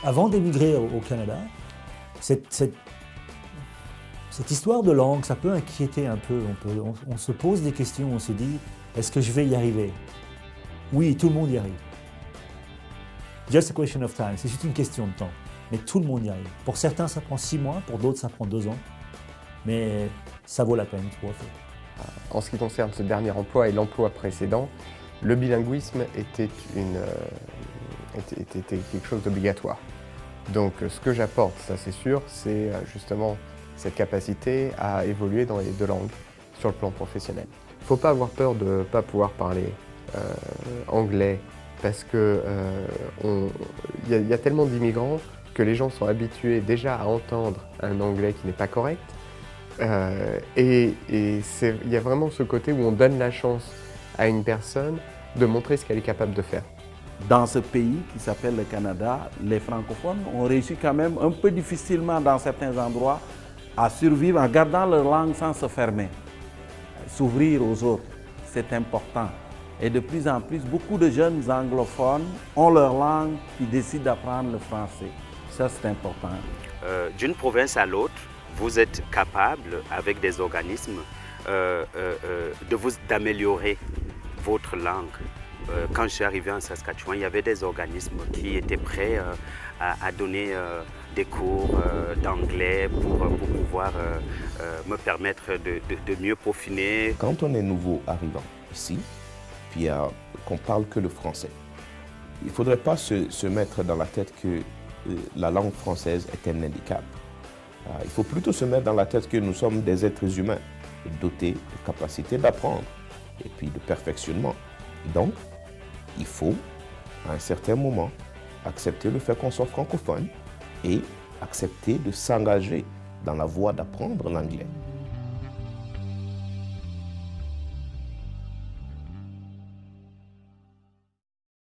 avant d'émigrer au Canada, cette histoire de langue, ça peut inquiéter un peu. On se pose des questions, on se dit, est-ce que je vais y arriver? Oui, tout le monde y arrive. Just a question of time, c'est juste une question de temps. Mais tout le monde y arrive. Pour certains, ça prend 6 mois, pour d'autres, ça prend 2 ans. Mais ça vaut la peine, it's worth it. En ce qui concerne ce dernier emploi et l'emploi précédent, le bilinguisme était quelque chose d'obligatoire. Donc ce que j'apporte, ça c'est sûr, c'est justement cette capacité à évoluer dans les 2 langues sur le plan professionnel. Il ne faut pas avoir peur de ne pas pouvoir parler anglais parce qu'il y a tellement d'immigrants que les gens sont habitués déjà à entendre un anglais qui n'est pas correct. Il y a vraiment ce côté où on donne la chance à une personne de montrer ce qu'elle est capable de faire. Dans ce pays qui s'appelle le Canada, les francophones ont réussi quand même un peu difficilement dans certains endroits à survivre en gardant leur langue sans se fermer. S'ouvrir aux autres, c'est important. Et de plus en plus, beaucoup de jeunes anglophones ont leur langue qui décident d'apprendre le français. Ça, c'est important. D'une province à l'autre, vous êtes capable, avec des organismes, d'améliorer votre langue. Quand je suis arrivé en Saskatchewan, il y avait des organismes qui étaient prêts à donner des cours d'anglais pour pouvoir me permettre de mieux peaufiner. Quand on est nouveau arrivant ici, puis qu'on parle que le français, il ne faudrait pas se mettre dans la tête que la langue française est un handicap. Il faut plutôt se mettre dans la tête que nous sommes des êtres humains dotés de capacités d'apprendre et puis de perfectionnement. Donc, il faut, à un certain moment, accepter le fait qu'on soit francophone et accepter de s'engager dans la voie d'apprendre l'anglais.